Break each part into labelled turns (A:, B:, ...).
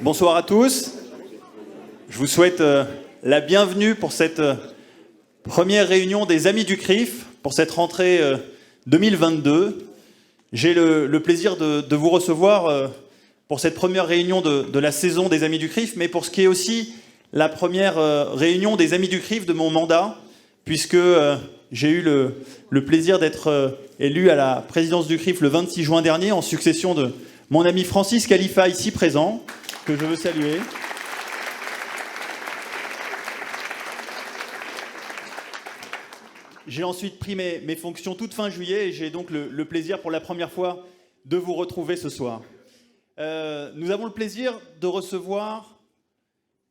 A: Bonsoir à tous. Je vous souhaite la bienvenue pour cette première réunion des Amis du CRIF, pour cette rentrée 2022. J'ai le plaisir de vous recevoir pour cette première réunion de la saison des Amis du CRIF, mais pour ce qui est aussi la première réunion des Amis du CRIF de mon mandat, puisque j'ai eu le plaisir d'être élu à la présidence du CRIF le 26 juin dernier, en succession de mon ami Francis Khalifa, ici présent, que je veux saluer. J'ai ensuite pris mes fonctions toute fin juillet et j'ai donc le plaisir pour la première fois de vous retrouver ce soir. Nous avons le plaisir de recevoir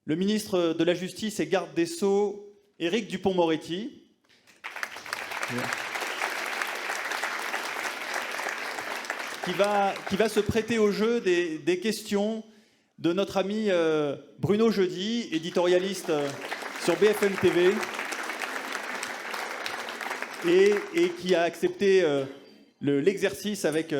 A: le ministre de la Justice et garde des Sceaux, Éric Dupond-Moretti. Qui va se prêter au jeu des questions de notre ami Bruno Jeudi, éditorialiste sur BFM TV, et qui a accepté l'exercice avec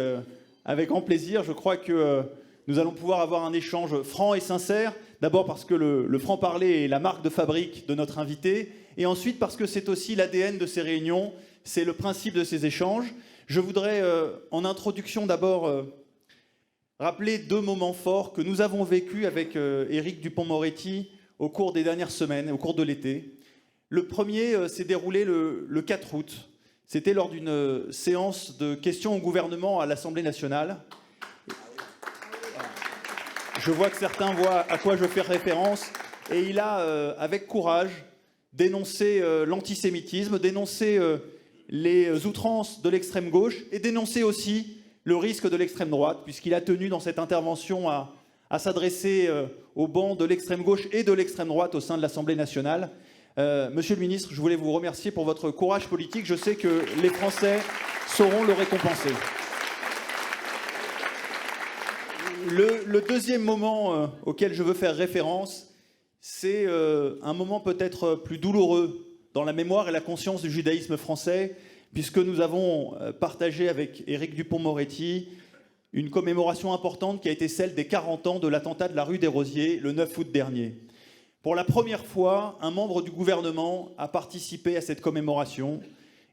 A: grand plaisir. Je crois que nous allons pouvoir avoir un échange franc et sincère, d'abord parce que le franc-parler est la marque de fabrique de notre invité, et ensuite parce que c'est aussi l'ADN de ces réunions, c'est le principe de ces échanges. Je voudrais, en introduction d'abord, rappeler deux moments forts que nous avons vécus avec Éric Dupond-Moretti au cours des dernières semaines, au cours de l'été. Le premier s'est déroulé le 4 août. C'était lors d'une séance de questions au gouvernement à l'Assemblée nationale. Je vois que certains voient à quoi je fais référence. Et il a, avec courage, dénoncé l'antisémitisme, dénoncé les outrances de l'extrême gauche et dénoncer aussi le risque de l'extrême droite, puisqu'il a tenu dans cette intervention à s'adresser au banc de l'extrême gauche et de l'extrême droite au sein de l'Assemblée nationale. Monsieur le ministre, je voulais vous remercier pour votre courage politique. Je sais que les Français sauront le récompenser. Le deuxième moment auquel je veux faire référence, c'est un moment peut-être plus douloureux dans la mémoire et la conscience du judaïsme français, puisque nous avons partagé avec Éric Dupond-Moretti une commémoration importante qui a été celle des 40 ans de l'attentat de la rue des Rosiers, le 9 août dernier. Pour la première fois, un membre du gouvernement a participé à cette commémoration,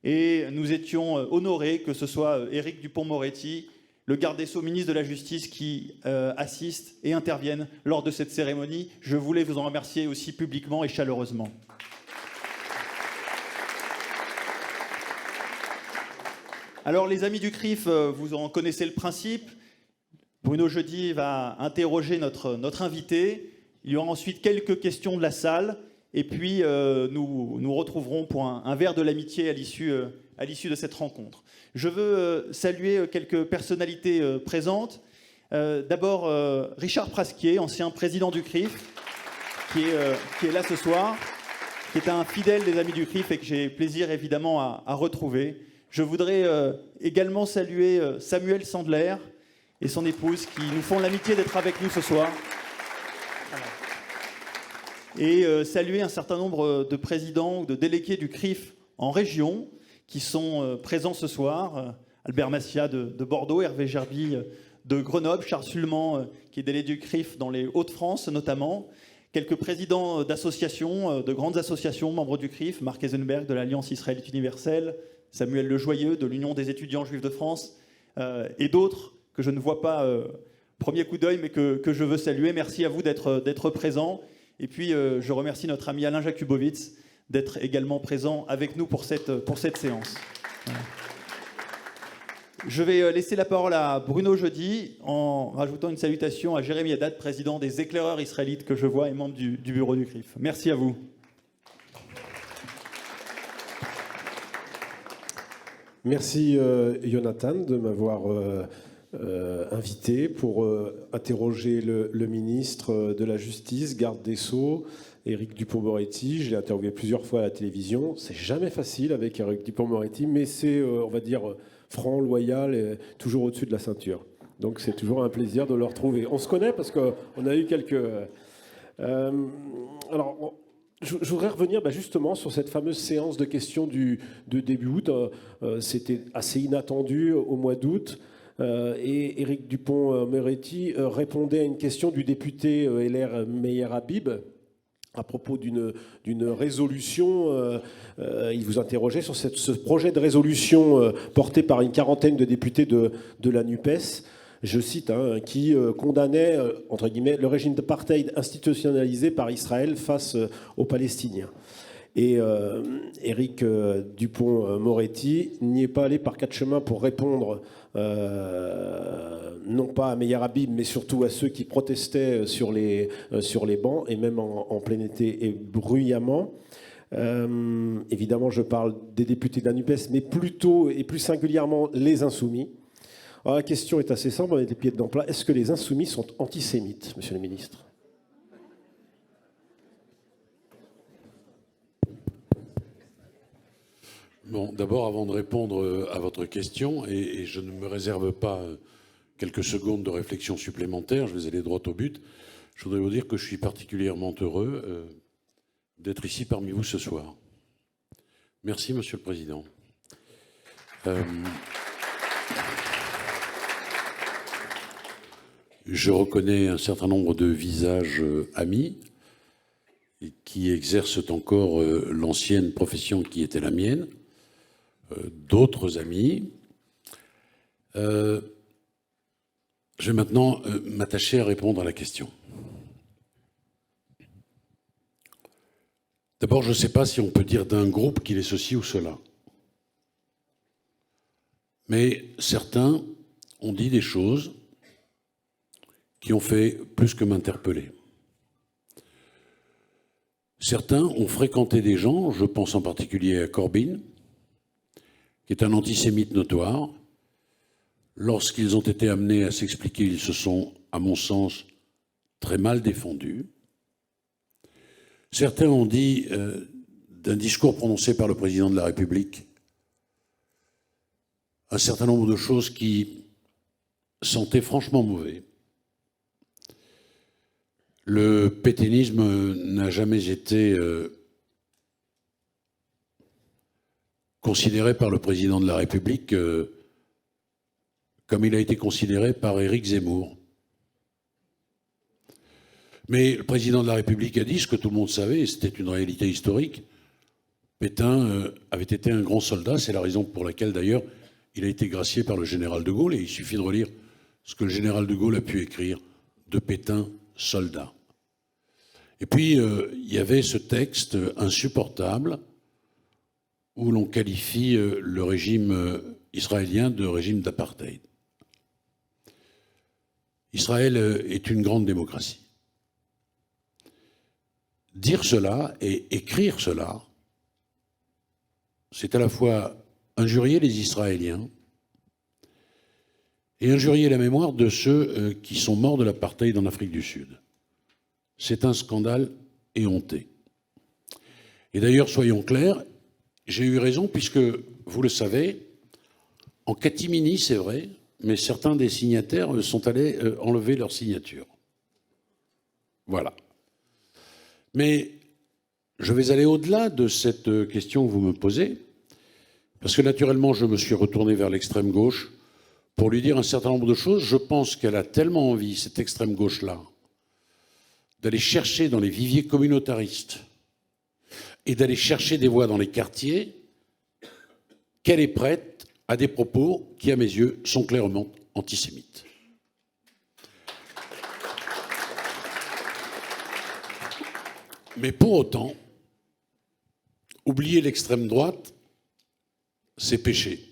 A: et nous étions honorés que ce soit Éric Dupond-Moretti, le garde des Sceaux, ministre de la Justice, qui assiste et intervienne lors de cette cérémonie. Je voulais vous en remercier aussi publiquement et chaleureusement. Alors, les amis du CRIF, vous en connaissez le principe. Bruno Jeudi va interroger notre invité. Il y aura ensuite quelques questions de la salle. Et puis, nous retrouverons pour un verre de l'amitié à l'issue de cette rencontre. Je veux saluer quelques personnalités présentes. D'abord, Richard Prasquier, ancien président du CRIF, qui est là ce soir, qui est un fidèle des amis du CRIF et que j'ai plaisir évidemment à retrouver. Je voudrais également saluer Samuel Sandler et son épouse qui nous font l'amitié d'être avec nous ce soir. Et saluer un certain nombre de présidents ou de délégués du CRIF en région qui sont présents ce soir. Albert Massia de Bordeaux, Hervé Gerby de Grenoble, Charles Sulman qui est délégué du CRIF dans les Hauts-de-France notamment, quelques présidents d'associations, de grandes associations, membres du CRIF, Marc Eisenberg de l'Alliance israélite universelle, Samuel Lejoyeux de l'Union des étudiants juifs de France, et d'autres que je ne vois pas premier coup d'œil, mais que je veux saluer. Merci à vous d'être présents. Et puis, je remercie notre ami Alain Jakubowicz d'être également présent avec nous pour cette séance. Voilà. Je vais laisser la parole à Bruno Jeudi en rajoutant une salutation à Jérémy Haddad, président des éclaireurs israélites que je vois et membre du bureau du CRIF. Merci à vous.
B: Merci Jonathan de m'avoir invité pour interroger le ministre de la Justice, garde des Sceaux, Éric Dupond-Moretti. Je l'ai interviewé plusieurs fois à la télévision. C'est jamais facile avec Éric Dupond-Moretti, mais c'est, on va dire, franc, loyal et toujours au-dessus de la ceinture. Donc c'est toujours un plaisir de le retrouver. On se connaît parce qu'on a eu quelques... alors, je voudrais revenir justement sur cette fameuse séance de questions de début août. C'était assez inattendu au mois d'août. Et Éric Dupond-Moretti répondait à une question du député LR Meyer Habib à propos d'une résolution. Il vous interrogeait sur ce projet de résolution porté par une quarantaine de députés de la NUPES, je cite, qui condamnait, entre guillemets, le régime d'apartheid institutionnalisé par Israël face aux Palestiniens. Et Éric Dupond-Moretti n'y est pas allé par quatre chemins pour répondre, non pas à Meyer Habib, mais surtout à ceux qui protestaient sur les bancs, et même en plein été et bruyamment. Évidemment, je parle des députés de la NUPES, mais plutôt et plus singulièrement les Insoumis. Alors, la question est assez simple, on a des pieds dedans plat. Est-ce que les Insoumis sont antisémites, monsieur le ministre ?
C: Bon, d'abord, avant de répondre à votre question, et je ne me réserve pas quelques secondes de réflexion supplémentaire, je vais aller droit au but, je voudrais vous dire que je suis particulièrement heureux d'être ici parmi vous ce soir. Merci, Monsieur le Président. Je reconnais un certain nombre de visages amis qui exercent encore l'ancienne profession qui était la mienne. D'autres amis. Je vais maintenant m'attacher à répondre à la question. D'abord, je ne sais pas si on peut dire d'un groupe qu'il est ceci ou cela. Mais certains ont dit des choses qui ont fait plus que m'interpeller. Certains ont fréquenté des gens, je pense en particulier à Corbyn, qui est un antisémite notoire. Lorsqu'ils ont été amenés à s'expliquer, ils se sont, à mon sens, très mal défendus. Certains ont dit d'un discours prononcé par le président de la République un certain nombre de choses qui sentaient franchement mauvais. Le pétainisme n'a jamais été considéré par le président de la République comme il a été considéré par Éric Zemmour. Mais le président de la République a dit ce que tout le monde savait, et c'était une réalité historique. Pétain avait été un grand soldat, c'est la raison pour laquelle d'ailleurs il a été gracié par le général de Gaulle, et il suffit de relire ce que le général de Gaulle a pu écrire de Pétain, soldat. Et puis, il y avait ce texte insupportable où l'on qualifie le régime israélien de régime d'apartheid. Israël est une grande démocratie. Dire cela et écrire cela, c'est à la fois injurier les Israéliens et injurier la mémoire de ceux qui sont morts de l'apartheid en Afrique du Sud. C'est un scandale éhonté. Et d'ailleurs, soyons clairs, j'ai eu raison puisque, vous le savez, en catimini, c'est vrai, mais certains des signataires sont allés enlever leur signature. Voilà. Mais je vais aller au-delà de cette question que vous me posez, parce que naturellement, je me suis retourné vers l'extrême gauche pour lui dire un certain nombre de choses. Je pense qu'elle a tellement envie, cette extrême gauche-là, d'aller chercher dans les viviers communautaristes et d'aller chercher des voix dans les quartiers, qu'elle est prête à des propos qui, à mes yeux, sont clairement antisémites. Mais pour autant, oublier l'extrême droite, c'est péché.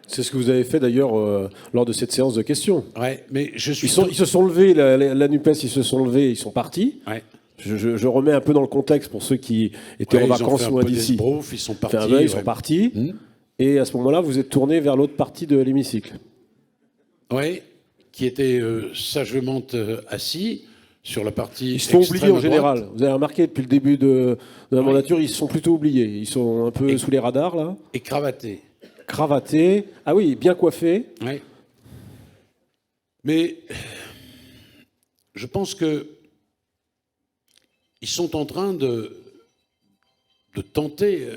B: C'est ce que vous avez fait d'ailleurs lors de cette séance de questions.
C: Ouais, mais je suis.
B: Ils se sont levés, la NUPES, ils se sont levés, ils sont partis.
C: Ouais.
B: Je remets un peu dans le contexte pour ceux qui étaient en vacances loin d'ici.
C: Ils sont partis.
B: Ils sont partis. Et à ce moment-là, vous êtes tourné vers l'autre partie de l'hémicycle.
C: Oui, qui était sagement assis sur la partie.
B: Ils se font oublier en général. Vous avez remarqué depuis le début de la mandature, ils se sont plutôt oubliés. Ils sont un peu sous les radars là.
C: Et cravatés.
B: Cravatés. Ah oui, bien coiffés.
C: Oui. Mais je pense que ils sont en train de tenter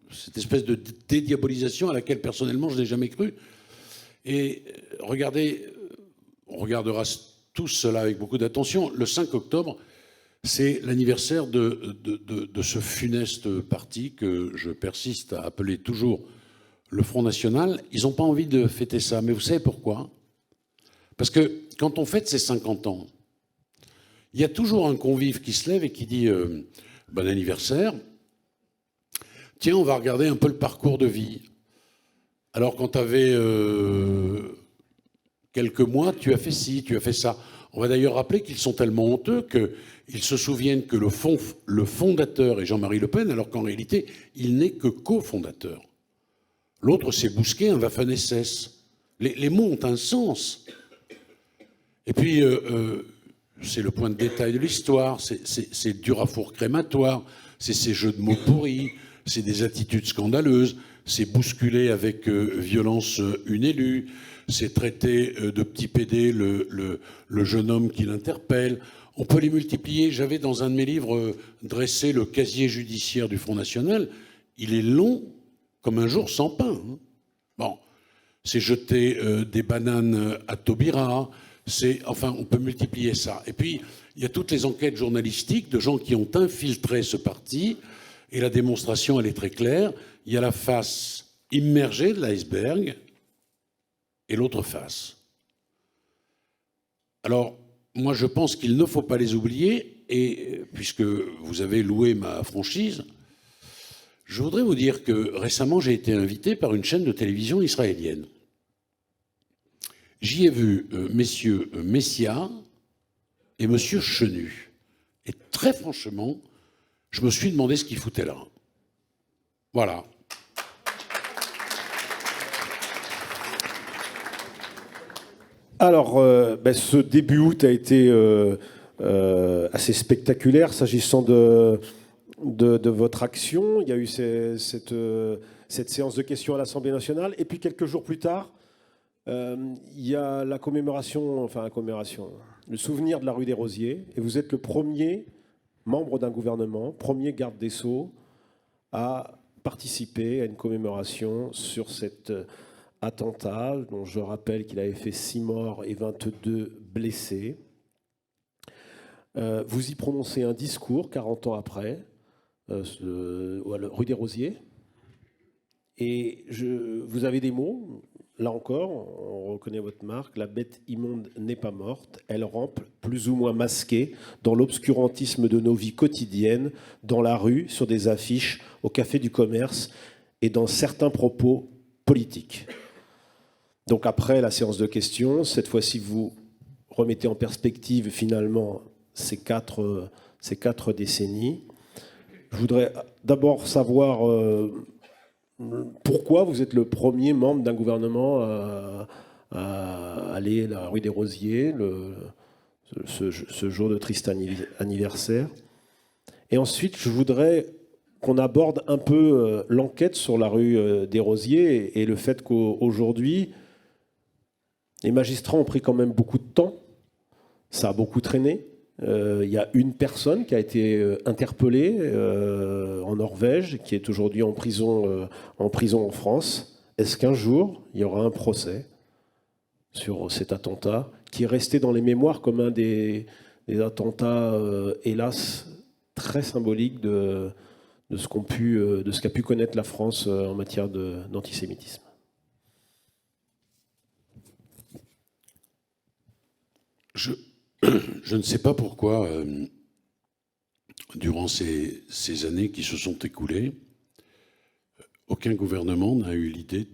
C: cette espèce de dédiabolisation à laquelle personnellement je n'ai jamais cru. Et regardez, on regardera tous cela avec beaucoup d'attention. Le 5 octobre, c'est l'anniversaire de ce funeste parti que je persiste à appeler toujours le Front National. Ils n'ont pas envie de fêter ça. Mais vous savez pourquoi? Parce que quand on fête ses 50 ans, il y a toujours un convive qui se lève et qui dit bon anniversaire. Tiens, on va regarder un peu le parcours de vie. Alors, quand tu avais quelques mois, tu as fait ci, tu as fait ça. On va d'ailleurs rappeler qu'ils sont tellement honteux qu'ils se souviennent que le fondateur est Jean-Marie Le Pen, alors qu'en réalité, il n'est que cofondateur. L'autre, c'est Bousquet, un Waffen-SS. Les mots ont un sens. Et puis, c'est le point de détail de l'histoire, c'est dur à four crématoire, c'est ces jeux de mots pourris, c'est des attitudes scandaleuses, c'est bousculer avec violence une élue, c'est traiter de petit pédé le jeune homme qui l'interpelle. On peut les multiplier. J'avais dans un de mes livres dressé le casier judiciaire du Front National. Il est long comme un jour sans pain. Bon, c'est jeter des bananes à Taubira. Enfin, on peut multiplier ça. Et puis, il y a toutes les enquêtes journalistiques de gens qui ont infiltré ce parti. Et la démonstration, elle est très claire. Il y a la face immergée de l'iceberg et l'autre face. Alors, moi, je pense qu'il ne faut pas les oublier. Et puisque vous avez loué ma franchise, je voudrais vous dire que récemment, j'ai été invité par une chaîne de télévision israélienne. J'y ai vu messieurs Messia et monsieur Chenu. Et très franchement, je me suis demandé ce qu'ils foutaient là. Voilà.
B: Alors, ce début août a été assez spectaculaire s'agissant de votre action. Il y a eu cette séance de questions à l'Assemblée nationale. Et puis, quelques jours plus tard, il y a la commémoration, le souvenir de la rue des Rosiers. Et vous êtes le premier membre d'un gouvernement, premier garde des Sceaux, à participer à une commémoration sur cet attentat, dont je rappelle qu'il avait fait 6 morts et 22 blessés. Vous y prononcez un discours 40 ans après, rue des Rosiers. Et vous avez des mots. Là encore, on reconnaît votre marque. La bête immonde n'est pas morte. Elle rampe, plus ou moins masquée, dans l'obscurantisme de nos vies quotidiennes, dans la rue, sur des affiches, au café du commerce et dans certains propos politiques. Donc après la séance de questions, cette fois-ci, vous remettez en perspective finalement ces quatre décennies. Je voudrais d'abord savoir pourquoi vous êtes le premier membre d'un gouvernement à aller à la rue des Rosiers, ce jour de triste anniversaire. Et ensuite, je voudrais qu'on aborde un peu l'enquête sur la rue des Rosiers et le fait qu'aujourd'hui, les magistrats ont pris quand même beaucoup de temps. Ça a beaucoup traîné. Il y a une personne qui a été interpellée en Norvège, qui est aujourd'hui en prison en France. Est-ce qu'un jour, il y aura un procès sur cet attentat qui est resté dans les mémoires comme un des attentats, hélas, très symboliques de ce qu'a pu connaître la France en matière d'antisémitisme?
C: Je ne sais pas pourquoi, durant ces années qui se sont écoulées, aucun gouvernement n'a eu l'idée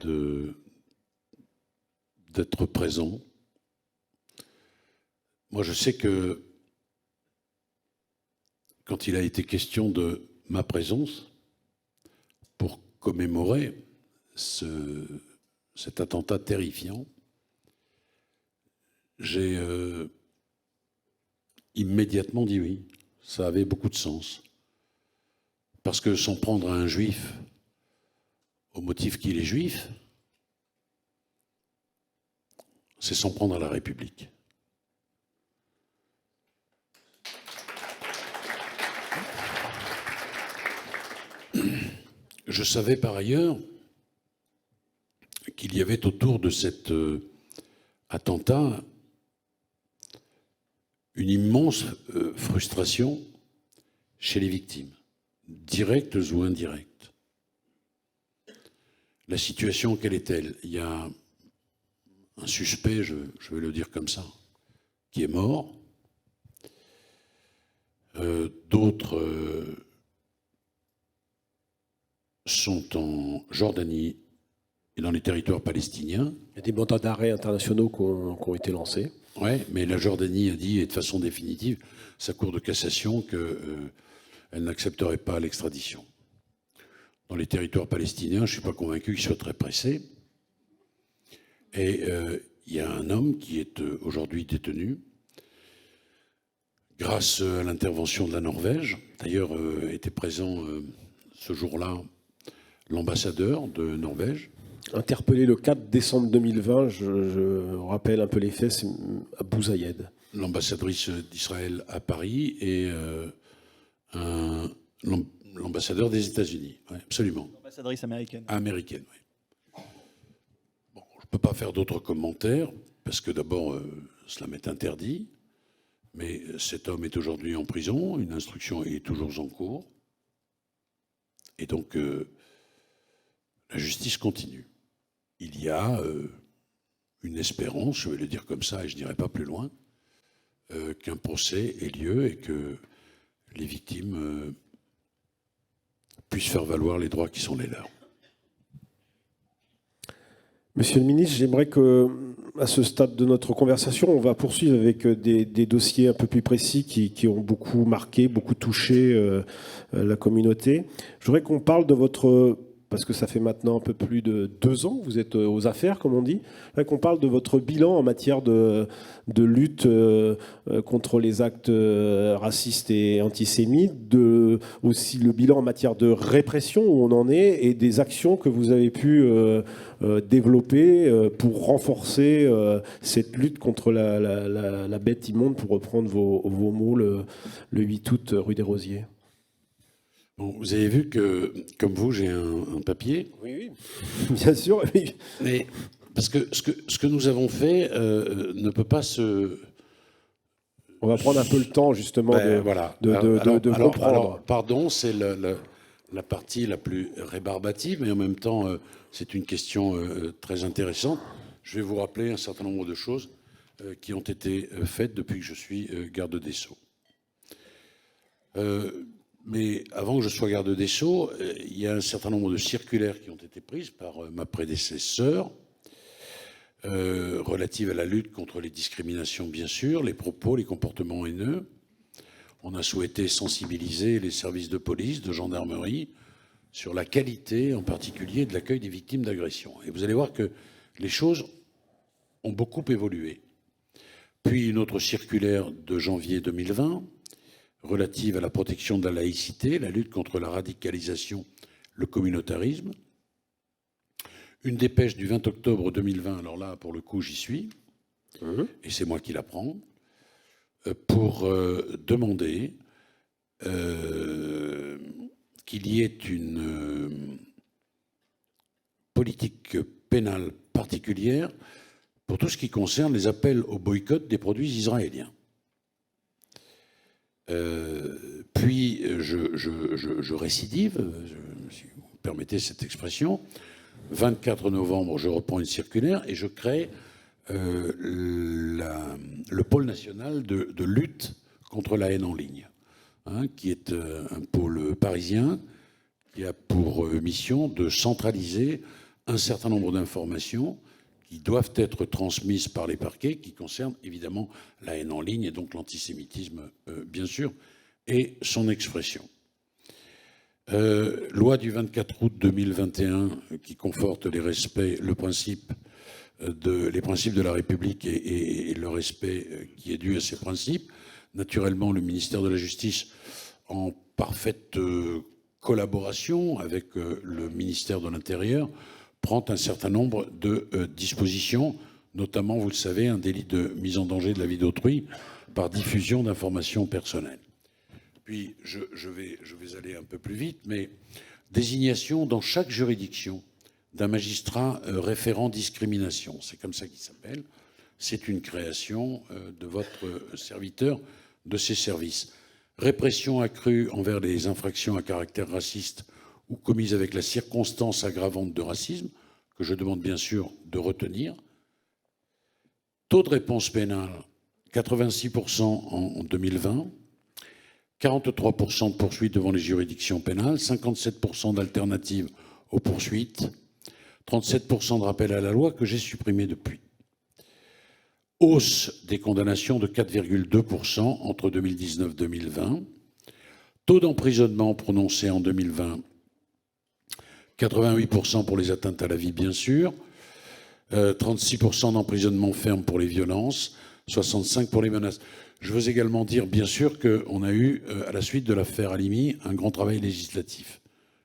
C: d'être présent. Moi, je sais que quand il a été question de ma présence pour commémorer cet attentat terrifiant, j'ai immédiatement dit oui. Ça avait beaucoup de sens. Parce que s'en prendre à un juif au motif qu'il est juif, c'est s'en prendre à la République. Je savais par ailleurs qu'il y avait autour de cet attentat une immense frustration chez les victimes, directes ou indirectes. La situation, quelle est-elle? Il y a un suspect, je vais le dire comme ça, qui est mort. D'autres sont en Jordanie et dans les territoires palestiniens.
B: Il y a des mandats d'arrêt internationaux qui ont été lancés.
C: Oui, mais la Jordanie a dit, et de façon définitive, sa cour de cassation, qu'elle n'accepterait pas l'extradition. Dans les territoires palestiniens, je ne suis pas convaincu qu'ils soient très pressés. Et il y a un homme qui est aujourd'hui détenu grâce à l'intervention de la Norvège. D'ailleurs, était présent ce jour-là l'ambassadeur de Norvège.
B: Interpellé le 4 décembre 2020, je rappelle un peu les faits, c'est Abou Zayed.
C: L'ambassadrice d'Israël à Paris et l'ambassadeur des États-Unis. Ouais, absolument.
A: L'ambassadrice américaine.
C: Américaine, oui. Bon, je ne peux pas faire d'autres commentaires, parce que d'abord, cela m'est interdit. Mais cet homme est aujourd'hui en prison, une instruction est toujours en cours. Et donc, la justice continue. Il y a une espérance, je vais le dire comme ça et je n'irai pas plus loin, qu'un procès ait lieu et que les victimes puissent faire valoir les droits qui sont les leurs.
B: Monsieur le ministre, j'aimerais que, à ce stade de notre conversation, on va poursuivre avec des dossiers un peu plus précis qui ont beaucoup marqué, beaucoup touché la communauté. Je voudrais qu'on parle de votre... Parce que ça fait maintenant un peu plus de 2 ans que vous êtes aux affaires, comme on dit. Qu'on parle de votre bilan en matière de lutte contre les actes racistes et antisémites, aussi le bilan en matière de répression, où on en est, et des actions que vous avez pu développer pour renforcer cette lutte contre la bête immonde, pour reprendre vos mots, le 8 août, rue des Rosiers.
C: Bon, vous avez vu que, comme vous, j'ai un papier.
B: Oui, bien sûr. Oui.
C: Mais, parce que ce que nous avons fait ne peut pas se...
B: On va prendre un peu le temps, justement, de comprendre.
C: Alors, pardon, c'est la partie la plus rébarbative, mais en même temps, c'est une question très intéressante. Je vais vous rappeler un certain nombre de choses qui ont été faites depuis que je suis garde des Sceaux. Mais avant que je sois garde des Sceaux, il y a un certain nombre de circulaires qui ont été prises par ma prédécesseure relatives à la lutte contre les discriminations, bien sûr, les propos, les comportements haineux. On a souhaité sensibiliser les services de police, de gendarmerie, sur la qualité, en particulier, de l'accueil des victimes d'agressions. Et vous allez voir que les choses ont beaucoup évolué. Puis une autre circulaire de janvier 2020, relative à la protection de la laïcité, la lutte contre la radicalisation, le communautarisme. Une dépêche du 20 octobre 2020, alors là, pour le coup, j'y suis, et c'est moi qui la prends, pour demander qu'il y ait une politique pénale particulière pour tout ce qui concerne les appels au boycott des produits israéliens. Puis je récidive, si vous me permettez cette expression. 24 novembre, je reprends une circulaire et je crée le pôle national de lutte contre la haine en ligne, qui est un pôle parisien qui a pour mission de centraliser un certain nombre d'informations qui doivent être transmises par les parquets, qui concernent évidemment la haine en ligne et donc l'antisémitisme, bien sûr, et son expression. Loi du 24 août 2021 qui conforte les principes de la République et le respect qui est dû à ces principes. Naturellement, le ministère de la Justice, en parfaite collaboration avec le ministère de l'Intérieur, prend un certain nombre de dispositions, notamment, vous le savez, un délit de mise en danger de la vie d'autrui par diffusion d'informations personnelles. Puis, je vais aller un peu plus vite, mais désignation dans chaque juridiction d'un magistrat référent discrimination. C'est comme ça qu'il s'appelle. C'est une création de votre serviteur de ces services. Répression accrue envers les infractions à caractère raciste ou commises avec la circonstance aggravante de racisme, que je demande bien sûr de retenir. Taux de réponse pénale, 86% en 2020, 43% de poursuites devant les juridictions pénales, 57% d'alternatives aux poursuites, 37% de rappels à la loi que j'ai supprimé depuis. Hausse des condamnations de 4,2% entre 2019 et 2020. Taux d'emprisonnement prononcé en 2020, 88% pour les atteintes à la vie, bien sûr. 36% d'emprisonnement ferme pour les violences, 65% pour les menaces. Je veux également dire, bien sûr, qu'on a eu, à la suite de l'affaire Halimi, un grand travail législatif.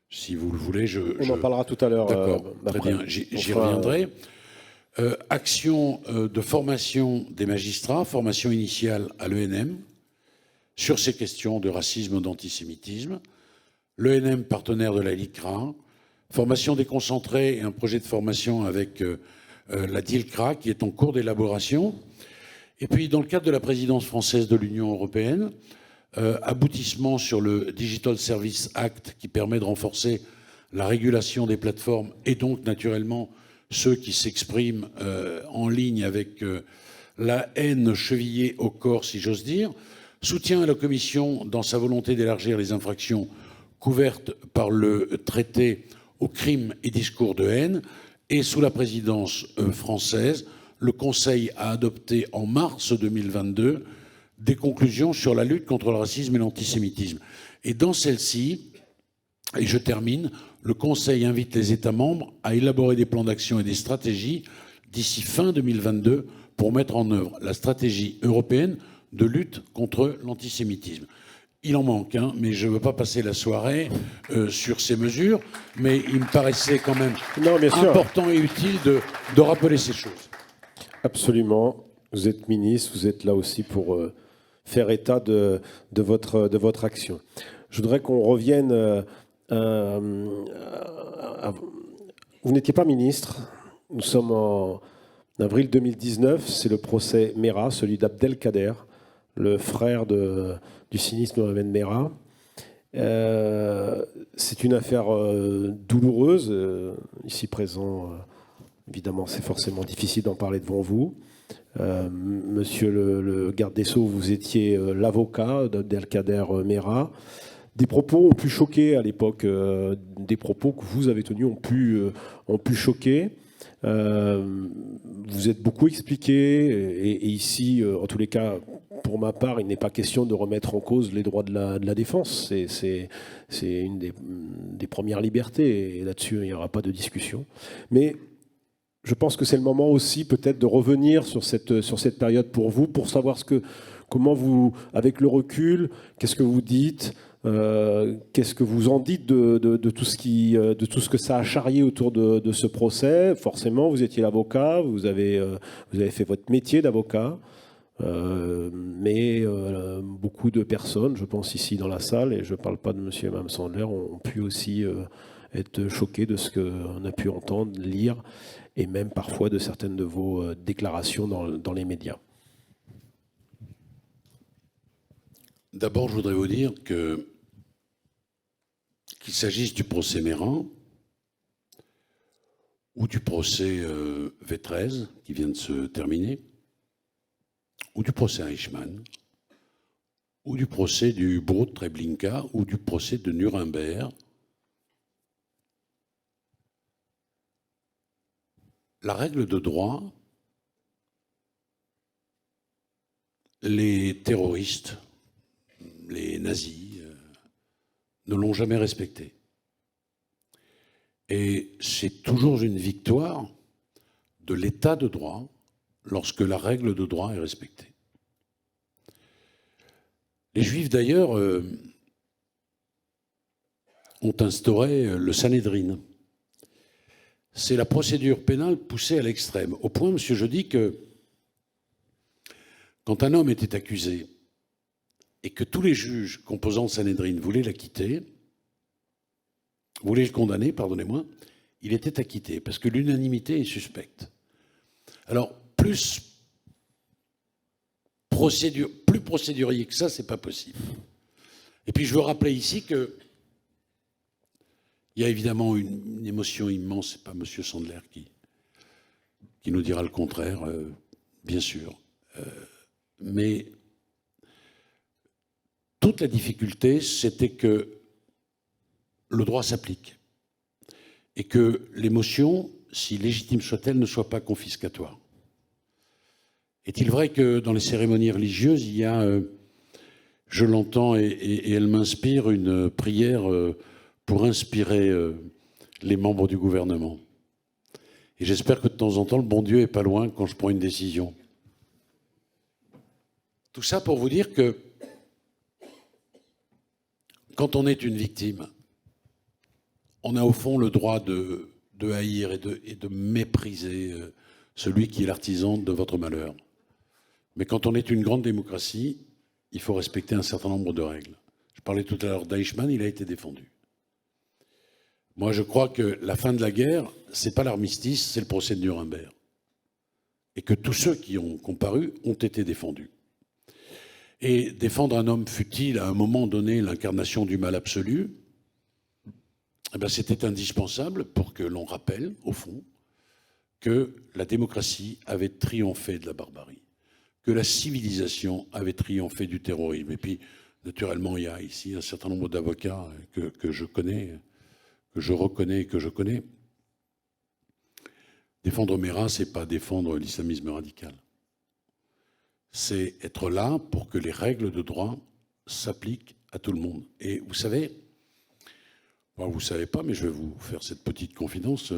C: Si vous le voulez,
B: on en parlera tout à l'heure.
C: D'accord, très bien, j'y reviendrai. Action de formation des magistrats, formation initiale à l'ENM, sur ces questions de racisme et d'antisémitisme. L'ENM, partenaire de la LICRA. Formation déconcentrée et un projet de formation avec la DILCRA qui est en cours d'élaboration. Et puis, dans le cadre de la présidence française de l'Union européenne, aboutissement sur le Digital Services Act qui permet de renforcer la régulation des plateformes et donc, naturellement, ceux qui s'expriment en ligne avec la haine chevillée au corps, si j'ose dire. Soutien à la Commission dans sa volonté d'élargir les infractions couvertes par le traité aux crimes et discours de haine. Et sous la présidence française, le Conseil a adopté en mars 2022 des conclusions sur la lutte contre le racisme et l'antisémitisme. Et dans celle-ci, et je termine, le Conseil invite les États membres à élaborer des plans d'action et des stratégies d'ici fin 2022 pour mettre en œuvre la stratégie européenne de lutte contre l'antisémitisme. Il en manque, hein, mais je ne veux pas passer la soirée sur ces mesures, mais il me paraissait quand même important et utile de rappeler ces choses.
B: Absolument. Vous êtes ministre, vous êtes là aussi pour faire état de votre action. Je voudrais qu'on revienne vous n'étiez pas ministre. Nous sommes en avril 2019. C'est le procès Mera, celui d'Abdelkader, le frère du sinistre Mohamed Mera. C'est une affaire douloureuse. Ici présent, évidemment, c'est forcément difficile d'en parler devant vous. Monsieur le garde des Sceaux, vous étiez l'avocat d'Abdelkader Mera. Des propos ont pu choquer à l'époque, des propos que vous avez tenus ont pu choquer. Vous êtes beaucoup expliqué, et ici, en tous les cas, pour ma part, il n'est pas question de remettre en cause les droits de la défense. C'est une des premières libertés, et là-dessus, il n'y aura pas de discussion. Mais je pense que c'est le moment aussi peut-être de revenir sur cette période pour vous, pour savoir comment vous, avec le recul, qu'est-ce que vous dites, qu'est-ce que vous en dites de tout ce que ça a charrié autour de ce procès. Forcément, vous étiez l'avocat, vous avez fait votre métier d'avocat, mais beaucoup de personnes, je pense ici dans la salle, et je ne parle pas de monsieur et madame Sandler, ont pu aussi être choqués de ce qu'on a pu entendre, lire, et même parfois de certaines de vos déclarations dans les médias.
C: D'abord, je voudrais vous dire qu'il s'agisse du procès Mera ou du procès V13 qui vient de se terminer, ou du procès Eichmann, ou du procès du bourreau de Treblinka, ou du procès de Nuremberg, la règle de droit, les terroristes, les nazis, ne l'ont jamais respecté. Et c'est toujours une victoire de l'état de droit lorsque la règle de droit est respectée. Les Juifs, d'ailleurs, ont instauré le Sanhédrin. C'est la procédure pénale poussée à l'extrême. Au point, monsieur, je dis que quand un homme était accusé et que tous les juges composant le Sanhédrin voulaient l'acquitter, voulaient le condamner, pardonnez-moi, il était acquitté, parce que l'unanimité est suspecte. Alors, plus procédurier que ça, c'est pas possible. Et puis je veux rappeler ici que il y a évidemment une émotion immense, c'est pas M. Sandler qui nous dira le contraire, bien sûr. Mais toute la difficulté, c'était que le droit s'applique et que l'émotion, si légitime soit-elle, ne soit pas confiscatoire. Est-il vrai que dans les cérémonies religieuses, il y a, je l'entends et elle m'inspire, une prière pour inspirer les membres du gouvernement. Et j'espère que de temps en temps, le bon Dieu est pas loin quand je prends une décision. Tout ça pour vous dire que quand on est une victime, on a au fond le droit de haïr et de mépriser celui qui est l'artisan de votre malheur. Mais quand on est une grande démocratie, il faut respecter un certain nombre de règles. Je parlais tout à l'heure d'Eichmann, il a été défendu. Moi, je crois que la fin de la guerre, c'est pas l'armistice, c'est le procès de Nuremberg. Et que tous ceux qui ont comparu ont été défendus. Et défendre un homme, fut-il à un moment donné l'incarnation du mal absolu, eh bien, c'était indispensable pour que l'on rappelle, au fond, que la démocratie avait triomphé de la barbarie, que la civilisation avait triomphé du terrorisme. Et puis, naturellement, il y a ici un certain nombre d'avocats que je connais, que je reconnais et que je connais. Défendre Mera, ce n'est pas défendre l'islamisme radical. C'est être là pour que les règles de droit s'appliquent à tout le monde. Et vous savez, bon, vous ne savez pas, mais je vais vous faire cette petite confidence.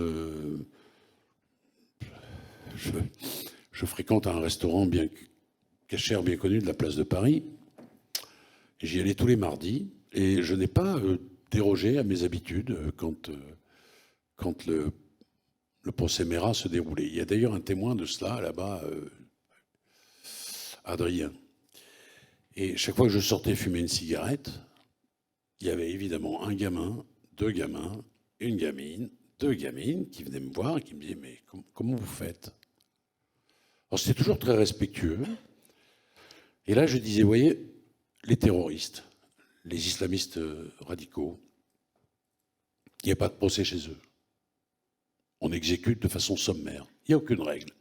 C: Je fréquente un restaurant bien cachère, bien connu de la place de Paris. J'y allais tous les mardis et je n'ai pas dérogé à mes habitudes quand le procès Mera se déroulait. Il y a d'ailleurs un témoin de cela là-bas, Adrien. Et chaque fois que je sortais fumer une cigarette, il y avait évidemment un gamin, deux gamins, une gamine, deux gamines qui venaient me voir et qui me disaient « Mais comment vous faites ?» Alors c'était toujours très respectueux. Et là je disais, vous voyez, les terroristes, les islamistes radicaux, il n'y a pas de procès chez eux. On exécute de façon sommaire. Il n'y a aucune règle.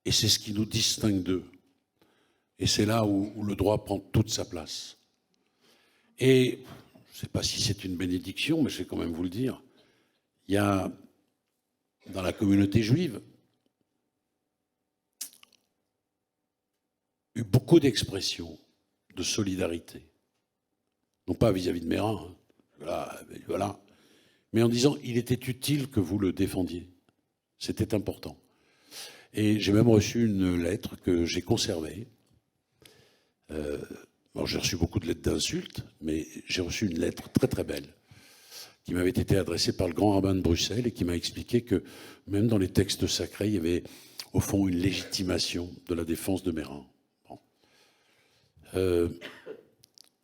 C: Et c'est ce qui nous distingue d'eux. Et c'est là où le droit prend toute sa place. Et je ne sais pas si c'est une bénédiction, mais je vais quand même vous le dire. Il y a, dans la communauté juive, eu beaucoup d'expressions de solidarité. Non pas vis-à-vis de Mera, hein. Voilà. Mais en disant il était utile que vous le défendiez. C'était important. Et j'ai même reçu une lettre que j'ai conservée. Alors j'ai reçu beaucoup de lettres d'insultes, mais j'ai reçu une lettre très très belle qui m'avait été adressée par le grand rabbin de Bruxelles et qui m'a expliqué que même dans les textes sacrés, il y avait au fond une légitimation de la défense de Mera. Bon.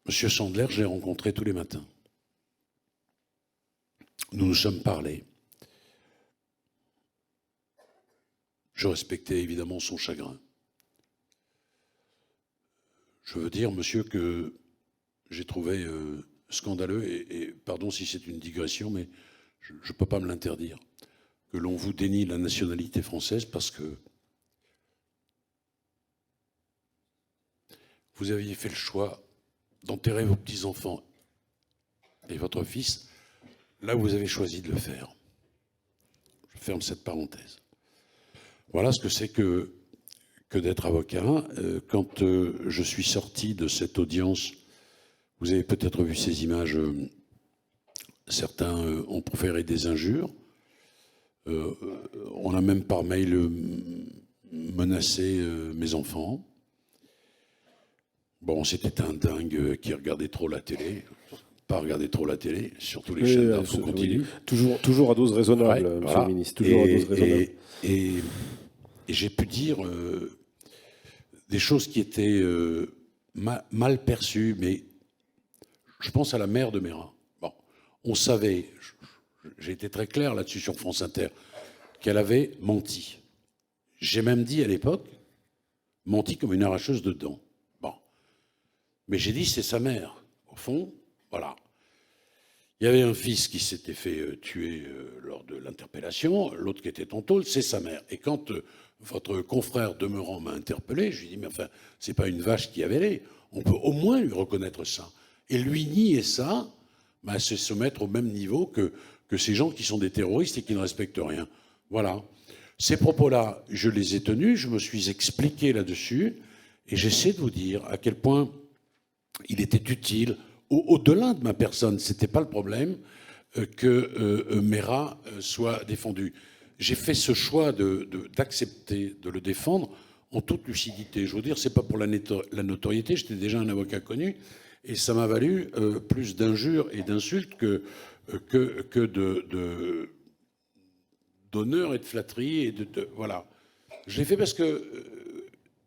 C: Monsieur Sandler, je l'ai rencontré tous les matins. Nous nous sommes parlé. Je respectais évidemment son chagrin. Je veux dire, monsieur, que j'ai trouvé scandaleux, et pardon si c'est une digression, mais je ne peux pas me l'interdire, que l'on vous dénie la nationalité française parce que vous aviez fait le choix d'enterrer vos petits-enfants et votre fils là où vous avez choisi de le faire. Je ferme cette parenthèse. Voilà ce que c'est que d'être avocat. Quand je suis sorti de cette audience, vous avez peut-être vu ces images, certains ont proféré des injures. On a même par mail menacé mes enfants. Bon, c'était un dingue qui regardait trop la télé. Pas regarder trop la télé, surtout les chaînes d'info continue.
B: Toujours à dose raisonnable,
C: ouais,
B: monsieur
C: voilà.
B: le ministre. Toujours à dose raisonnable.
C: Et j'ai pu dire des choses qui étaient mal perçues, mais je pense à la mère de Mera. Bon, on savait, j'ai été très clair là-dessus sur France Inter, qu'elle avait menti. J'ai même dit à l'époque, menti comme une arracheuse de dents. Bon. Mais j'ai dit, c'est sa mère. Au fond, voilà. Il y avait un fils qui s'était fait tuer lors de l'interpellation, l'autre qui était en tôle, c'est sa mère. Et quand votre confrère Demeurant m'a interpellé, je lui ai dit, mais enfin, c'est pas une vache qui a vélé, on peut au moins lui reconnaître ça. Et lui nier ça, bah, c'est se mettre au même niveau que ces gens qui sont des terroristes et qui ne respectent rien. Voilà. Ces propos-là, je les ai tenus, je me suis expliqué là-dessus, et j'essaie de vous dire à quel point il était utile, au-delà de ma personne, ce n'était pas le problème, que Mera soit défendu. J'ai fait ce choix d'accepter de le défendre en toute lucidité. Je veux dire, c'est pas pour la notoriété, j'étais déjà un avocat connu, et ça m'a valu plus d'injures et d'insultes que d'honneur et de flatterie et voilà. Je l'ai fait parce que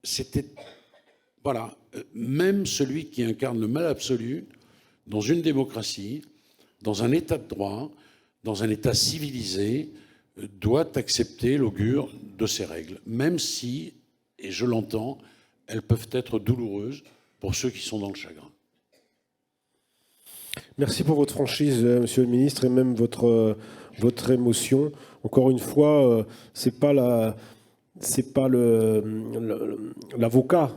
C: c'était, voilà, même celui qui incarne le mal absolu dans une démocratie, dans un état de droit, dans un état civilisé, doit accepter l'augure de ces règles, même si, et je l'entends, elles peuvent être douloureuses pour ceux qui sont dans le chagrin.
B: Merci pour votre franchise, monsieur le ministre, et même votre émotion. Encore une fois, c'est pas l'avocat,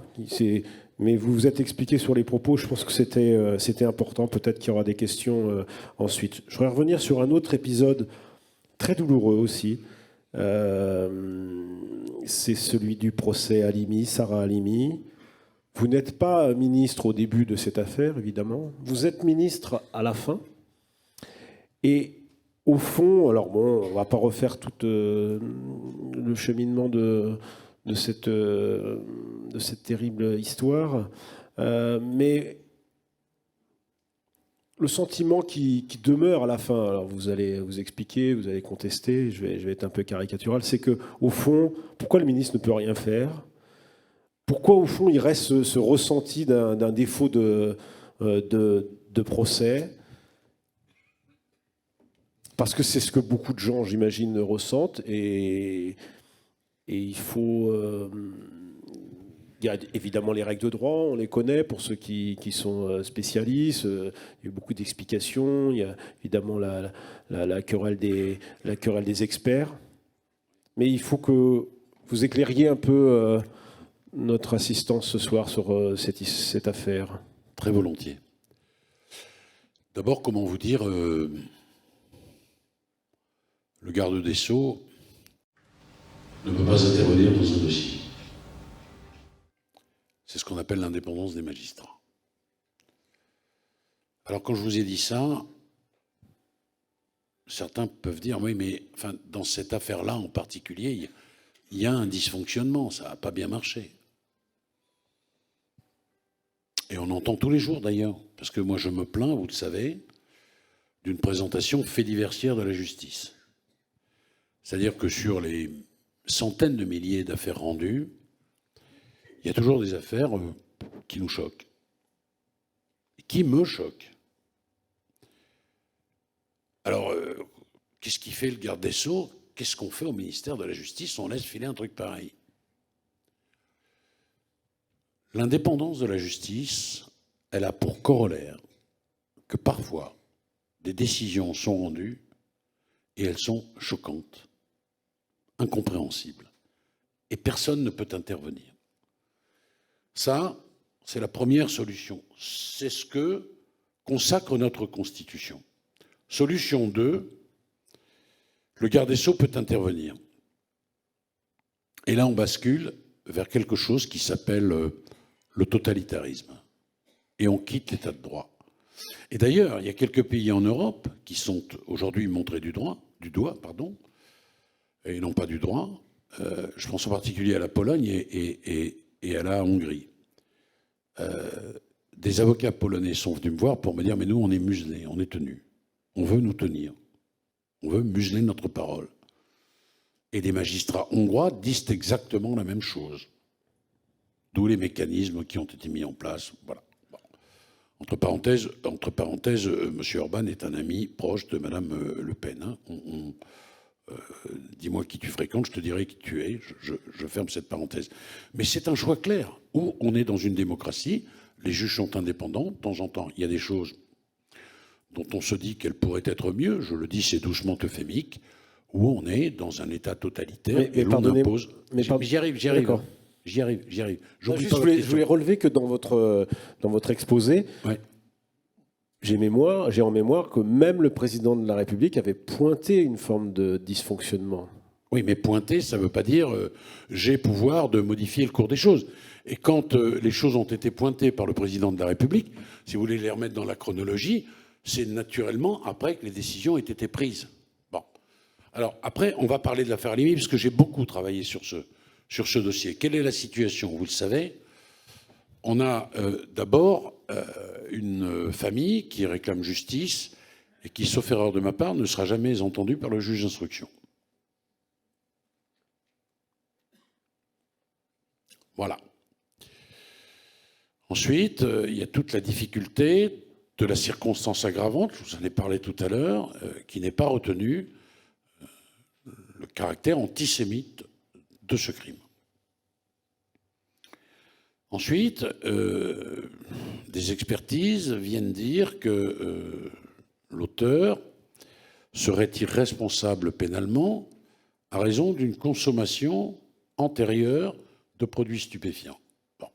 B: mais vous vous êtes expliqué sur les propos. Je pense que c'était important. Peut-être qu'il y aura des questions ensuite. Je voudrais revenir sur un autre épisode très douloureux aussi. C'est celui du procès Halimi, Sarah Halimi. Vous n'êtes pas ministre au début de cette affaire, évidemment. Vous êtes ministre à la fin. Et au fond, alors bon, on ne va pas refaire tout le cheminement de cette terrible histoire, mais le sentiment qui demeure à la fin, alors vous allez vous expliquer, vous allez contester, je vais être un peu caricatural, c'est que au fond, pourquoi le ministre ne peut rien faire ? Pourquoi, au fond, il reste ce ressenti d'un défaut de procès ? Parce que c'est ce que beaucoup de gens, j'imagine, ressentent. Et il faut... il y a évidemment les règles de droit, on les connaît pour ceux qui sont spécialistes. Il y a eu beaucoup d'explications. Il y a évidemment la querelle des experts. Mais il faut que vous éclairiez un peu... notre assistance ce soir sur cette affaire.
C: Très volontiers. D'abord, comment vous dire, le garde des Sceaux ne peut pas intervenir dans un dossier. C'est ce qu'on appelle l'indépendance des magistrats. Alors quand je vous ai dit ça, certains peuvent dire, oui, mais enfin, dans cette affaire-là en particulier, il y a un dysfonctionnement, ça n'a pas bien marché. Et on entend tous les jours d'ailleurs, parce que moi je me plains, vous le savez, d'une présentation fait-diversière de la justice. C'est-à-dire que sur les centaines de milliers d'affaires rendues, il y a toujours des affaires qui nous choquent, qui me choquent. Alors, qu'est-ce qu'il fait le garde des Sceaux ? Qu'est-ce qu'on fait au ministère de la Justice ? On laisse filer un truc pareil. L'indépendance de la justice, elle a pour corollaire que parfois des décisions sont rendues et elles sont choquantes, incompréhensibles, et personne ne peut intervenir. Ça, c'est la première solution. C'est ce que consacre notre Constitution. Solution 2, le garde des Sceaux peut intervenir. Et là, on bascule vers quelque chose qui s'appelle le totalitarisme. Et on quitte l'état de droit. Et d'ailleurs, il y a quelques pays en Europe qui sont aujourd'hui montrés du doigt, et non pas du droit. Je pense en particulier à la Pologne et à la Hongrie. Des avocats polonais sont venus me voir pour me dire, mais nous, on est muselés, on est tenus. On veut nous tenir. On veut museler notre parole. Et des magistrats hongrois disent exactement la même chose. D'où les mécanismes qui ont été mis en place. Voilà. Bon. Entre parenthèses, M. Orban est un ami proche de Mme Le Pen. Hein. Dis-moi qui tu fréquentes, je te dirai qui tu es. Je ferme cette parenthèse. Mais c'est un choix clair, où on est dans une démocratie, les juges sont indépendants, de temps en temps, il y a des choses dont on se dit qu'elles pourraient être mieux, je le dis, c'est doucement euphémique, où on est dans un État totalitaire et l'on impose. Mais j'y arrive.
B: D'accord.
C: J'y arrive.
B: Je voulais relever que dans votre exposé,
C: ouais.
B: J'ai en mémoire que même le président de la République avait pointé une forme de dysfonctionnement.
C: Oui, mais pointer, ça ne veut pas dire j'ai pouvoir de modifier le cours des choses. Et quand les choses ont été pointées par le président de la République, si vous voulez les remettre dans la chronologie, c'est naturellement après que les décisions aient été prises. Bon. Alors après, on va parler de l'affaire Halimi, parce que j'ai beaucoup travaillé sur ce dossier. Quelle est la situation? Vous le savez, on a d'abord une famille qui réclame justice et qui, sauf erreur de ma part, ne sera jamais entendue par le juge d'instruction. Voilà. Ensuite, il y a toute la difficulté de la circonstance aggravante, je vous en ai parlé tout à l'heure, qui n'est pas retenue, le caractère antisémite de ce crime. Ensuite, des expertises viennent dire que l'auteur serait irresponsable pénalement à raison d'une consommation antérieure de produits stupéfiants. Bon.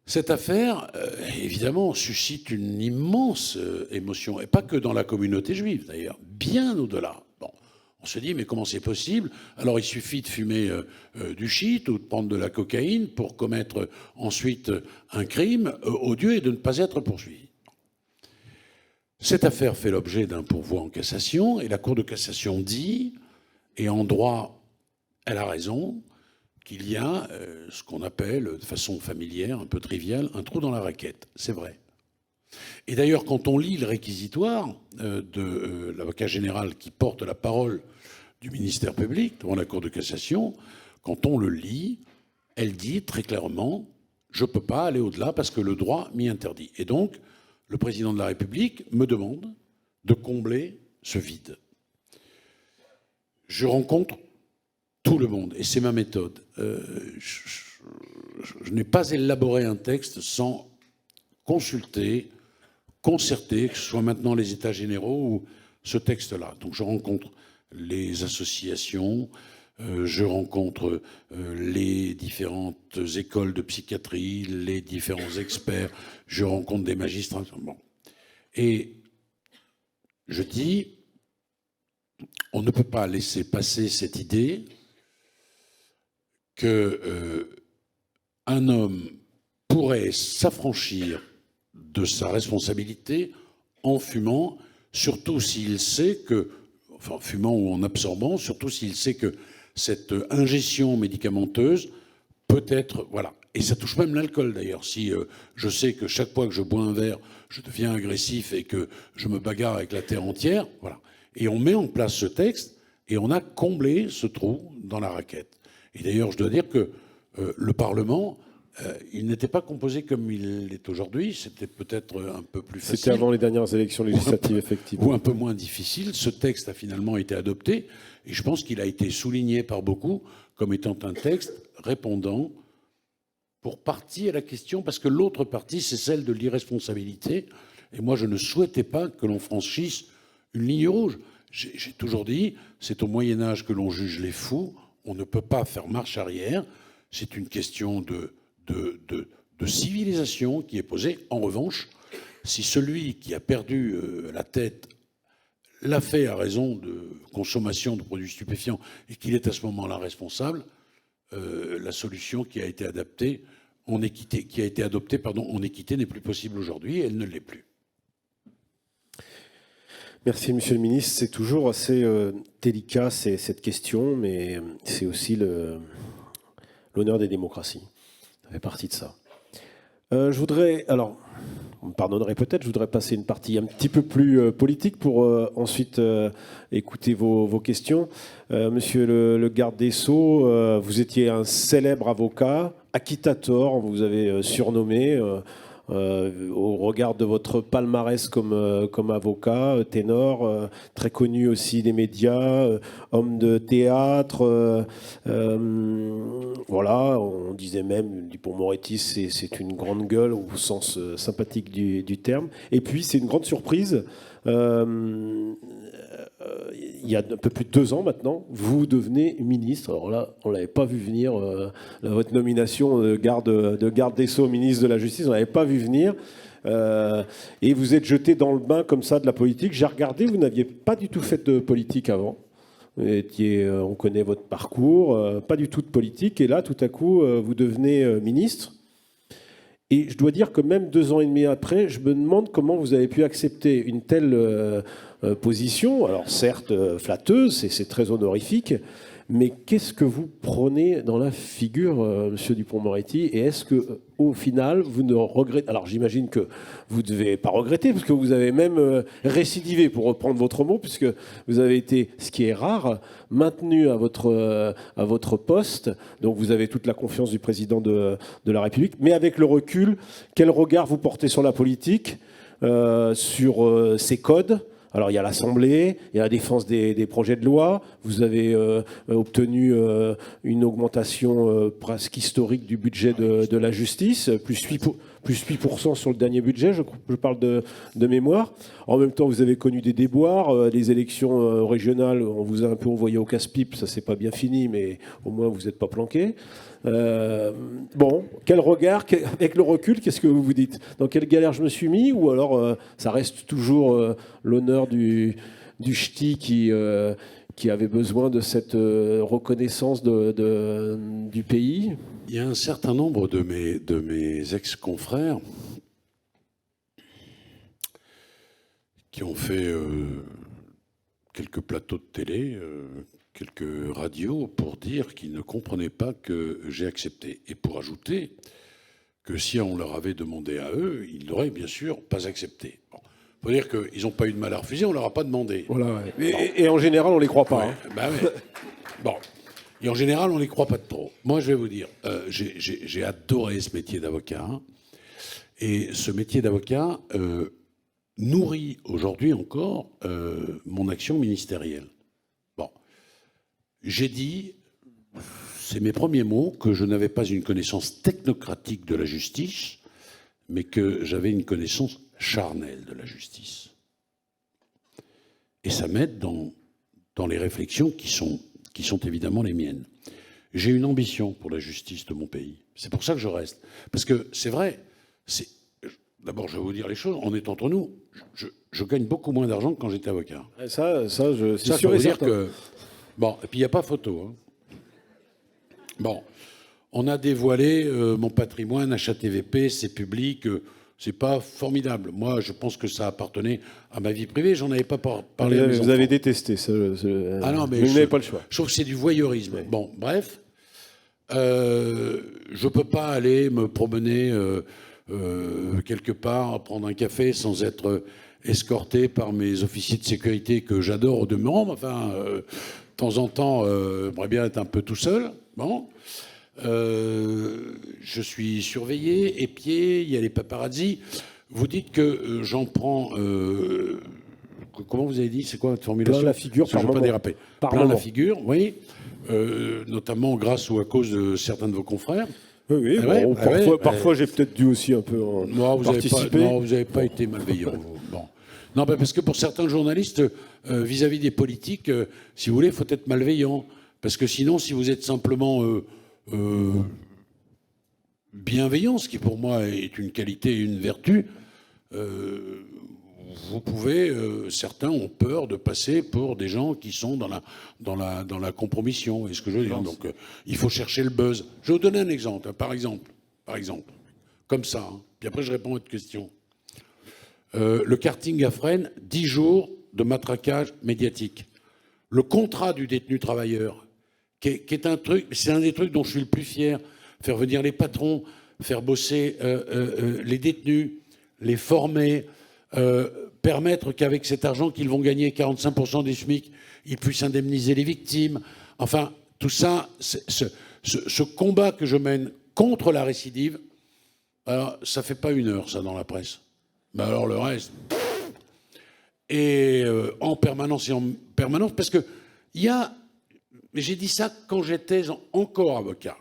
C: Cette affaire, évidemment, suscite une immense émotion, et pas que dans la communauté juive d'ailleurs, bien au-delà. Bon. On se dit, mais comment c'est possible? Alors il suffit de fumer du shit ou de prendre de la cocaïne pour commettre ensuite un crime odieux et de ne pas être poursuivi. Cette affaire fait l'objet d'un pourvoi en cassation et la Cour de cassation dit, et en droit elle a raison, qu'il y a ce qu'on appelle de façon familière, un peu triviale, un trou dans la raquette. C'est vrai. Et d'ailleurs, quand on lit le réquisitoire de l'avocat général qui porte la parole du ministère public devant la Cour de cassation, quand on le lit, elle dit très clairement « je ne peux pas aller au-delà parce que le droit m'y interdit ». Et donc, le président de la République me demande de combler ce vide. Je rencontre tout le monde, et c'est ma méthode. Je n'ai pas élaboré un texte sans consulter, concerter, que ce soit maintenant les États généraux ou ce texte-là. Donc je rencontre les associations, je rencontre les différentes écoles de psychiatrie, les différents experts, je rencontre des magistrats. Bon. Et je dis, on ne peut pas laisser passer cette idée qu'un homme pourrait s'affranchir de sa responsabilité en fumant, surtout s'il sait que, enfin fumant ou en absorbant, surtout s'il sait que cette ingestion médicamenteuse peut être, voilà. Et ça touche même l'alcool d'ailleurs. Si je sais que chaque fois que je bois un verre, je deviens agressif et que je me bagarre avec la terre entière, voilà. Et on met en place ce texte et on a comblé ce trou dans la raquette. Et d'ailleurs, je dois dire que le Parlement, il n'était pas composé comme il l'est aujourd'hui. C'était peut-être un peu plus facile.
B: C'était avant les dernières élections législatives, effectivement.
C: Ou un peu moins difficile. Ce texte a finalement été adopté. Et je pense qu'il a été souligné par beaucoup comme étant un texte répondant pour partie à la question, parce que l'autre partie, c'est celle de l'irresponsabilité. Et moi, je ne souhaitais pas que l'on franchisse une ligne rouge. J'ai toujours dit, c'est au Moyen-Âge que l'on juge les fous. On ne peut pas faire marche arrière. C'est une question de civilisation qui est posée. En revanche, si celui qui a perdu la tête l'a fait à raison de consommation de produits stupéfiants et qu'il est à ce moment-là responsable, la solution qui a été adoptée en équité n'est plus possible aujourd'hui et elle ne l'est plus.
B: Merci, Monsieur le Ministre. C'est toujours assez délicat cette question, mais c'est aussi l'honneur des démocraties. Ça fait partie de ça. Je voudrais, alors, vous me pardonnerez peut-être, je voudrais passer une partie un petit peu plus politique pour ensuite écouter vos questions. Monsieur le garde des Sceaux, vous étiez un célèbre avocat, acquittator, on vous avez surnommé au regard de votre palmarès comme avocat, ténor, très connu aussi des médias, homme de théâtre. Voilà, on disait même, Dupond-Moretti, c'est une grande gueule au sens sympathique du terme. Et puis, c'est une grande surprise. Il y a un peu plus de 2 ans maintenant, vous devenez ministre. Alors là, on ne l'avait pas vu venir. Votre nomination de garde des Sceaux, ministre de la Justice, on ne l'avait pas vu venir. Et vous êtes jeté dans le bain comme ça de la politique. J'ai regardé, vous n'aviez pas du tout fait de politique avant. On connaît votre parcours, pas du tout de politique. Et là, tout à coup, vous devenez ministre. Et je dois dire que même 2 ans et demi après, je me demande comment vous avez pu accepter une telle position. Alors certes, flatteuse, c'est très honorifique, mais qu'est-ce que vous prenez dans la figure, Monsieur Dupond-Moretti? Et est-ce que, au final, vous ne regrettez... Alors j'imagine que vous ne devez pas regretter, parce que vous avez même récidivé, pour reprendre votre mot, puisque vous avez été, ce qui est rare, maintenu à votre poste. Donc vous avez toute la confiance du président de la République. Mais avec le recul, quel regard vous portez sur la politique, sur ses codes? Alors il y a l'Assemblée, il y a la défense des projets de loi, vous avez obtenu une augmentation presque historique du budget de la justice, plus 8% sur le dernier budget, je parle de mémoire. En même temps, vous avez connu des déboires, les élections régionales, on vous a un peu envoyé au casse-pipe, ça c'est pas bien fini, mais au moins vous n'êtes pas planqué. Bon, quel regard, avec le recul, qu'est-ce que vous vous dites? Dans quelle galère je me suis mis? Ou alors ça reste toujours l'honneur du ch'ti qui avait besoin de cette reconnaissance du pays?
C: Il y a un certain nombre de mes ex-confrères qui ont fait quelques plateaux de télé, quelques radios, pour dire qu'ils ne comprenaient pas que j'ai accepté. Et pour ajouter que si on leur avait demandé à eux, ils n'auraient bien sûr pas accepté. Bon. Il faut dire qu'ils n'ont pas eu de mal à refuser, on ne leur a pas demandé.
B: Voilà, ouais. Bon. Et en général, on ne les croit pas.
C: Ouais,
B: hein.
C: Bah ouais. Bon. Et en général, on ne les croit pas trop. Moi, je vais vous dire, j'ai adoré ce métier d'avocat. Hein, et ce métier d'avocat nourrit aujourd'hui encore mon action ministérielle. Bon. J'ai dit, c'est mes premiers mots, que je n'avais pas une connaissance technocratique de la justice, mais que j'avais une connaissance charnelle de la justice. Et ça m'aide dans les réflexions qui sont évidemment les miennes. J'ai une ambition pour la justice de mon pays. C'est pour ça que je reste. Parce que c'est vrai, d'abord je vais vous dire les choses, on est entre nous, je gagne beaucoup moins d'argent que quand j'étais avocat.
B: Ça, c'est sûr
C: et
B: et certain.
C: Que, bon, et puis il n'y a pas photo. Hein. Bon, on a dévoilé mon patrimoine, HATVP, c'est public, c'est pas formidable. Moi, je pense que ça appartenait à ma vie privée, j'en avais pas parlé à mes enfants.
B: Vous avez détesté ça.
C: Ah non, mais
B: vous n'avez pas le choix.
C: Je trouve que c'est du voyeurisme. Ouais. Bon, bref, je peux pas aller me promener quelque part, prendre un café sans être escorté par mes officiers de sécurité que j'adore au demeurant. Enfin, de temps en temps, j'aimerais bien être un peu tout seul. Bon. Je suis surveillé, épié, il y a les paparazzis. Vous dites que j'en prends... comment vous avez dit? C'est quoi votre formulation?
B: Plein la figure par moment.
C: Je ne veux pas déraper. Plein la figure, oui. Notamment grâce ou à cause de certains de vos confrères.
B: Oui,
C: ah
B: bon,
C: ouais,
B: parfois j'ai peut-être dû aussi un peu participer.
C: Vous n'avez pas été malveillant. Bon. Non, parce que pour certains journalistes, vis-à-vis des politiques, si vous voulez, il faut être malveillant. Parce que sinon, si vous êtes simplement bienveillant, ce qui pour moi est une qualité et une vertu, vous pouvez, certains ont peur de passer pour des gens qui sont dans la compromission. Et ce que je veux dire, donc il faut chercher le buzz. Je vais vous donner un exemple, hein, par exemple, comme ça. Hein, puis après je réponds à votre question. Le karting à Fresnes, 10 jours de matraquage médiatique. Le contrat du détenu travailleur, qui est un truc, c'est un des trucs dont je suis le plus fier. Faire venir les patrons, faire bosser les détenus, les former, permettre qu'avec cet argent qu'ils vont gagner 45% des SMIC, ils puissent indemniser les victimes. Enfin, tout ça, ce combat que je mène contre la récidive, Alors, ça fait pas 1 heure, ça, dans la presse. Mais alors, le reste... Et en permanence et en permanence, parce que il y a... Mais j'ai dit ça quand j'étais encore avocat.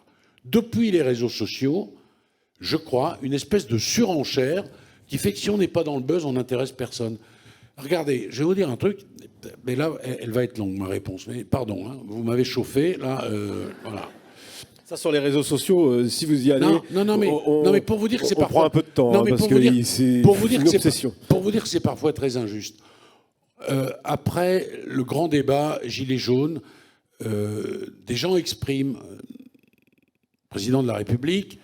C: Depuis les réseaux sociaux, je crois, une espèce de surenchère qui fait que si on n'est pas dans le buzz, on n'intéresse personne. Regardez, je vais vous dire un truc, mais là, elle va être longue, ma réponse. Mais pardon, hein, vous m'avez chauffé, là, voilà.
B: Ça, sur les réseaux sociaux, si vous y allez...
C: Non, mais pour vous dire que c'est parfois...
B: On prend un peu de temps,
C: non, mais
B: parce
C: pour vous dire,
B: que c'est
C: pour vous dire
B: une
C: que c'est
B: obsession.
C: pour vous dire que c'est parfois très injuste. Après le grand débat Gilets jaunes, des gens expriment, président de la République,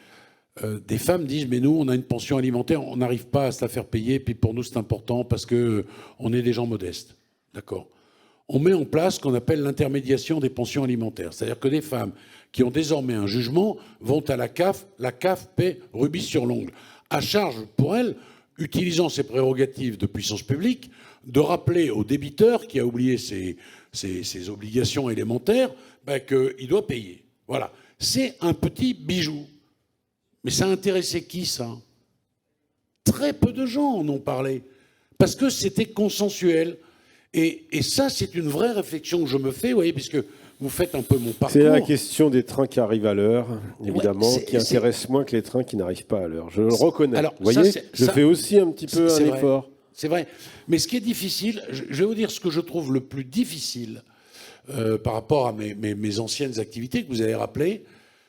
C: des femmes disent mais nous on a une pension alimentaire, on n'arrive pas à se la faire payer, puis pour nous c'est important parce que on est des gens modestes, d'accord. On met en place ce qu'on appelle l'intermédiation des pensions alimentaires, c'est-à-dire que des femmes qui ont désormais un jugement vont à la CAF paie rubis sur l'ongle, à charge pour elles, utilisant ses prérogatives de puissance publique, de rappeler au débiteur qui a oublié ses obligations élémentaires qu'il doit payer. Voilà. C'est un petit bijou. Mais ça intéressait qui, ça? Très peu de gens en ont parlé. Parce que c'était consensuel. Et ça, c'est une vraie réflexion que je me fais, vous voyez, puisque vous faites un peu mon parcours.
B: C'est la question des trains qui arrivent à l'heure, évidemment, qui intéresse moins que les trains qui n'arrivent pas à l'heure. Je le reconnais. Alors, vous voyez, je fais aussi un petit peu un effort.
C: C'est vrai. Mais ce qui est difficile, je vais vous dire ce que je trouve le plus difficile par rapport à mes anciennes activités que vous avez rappelées,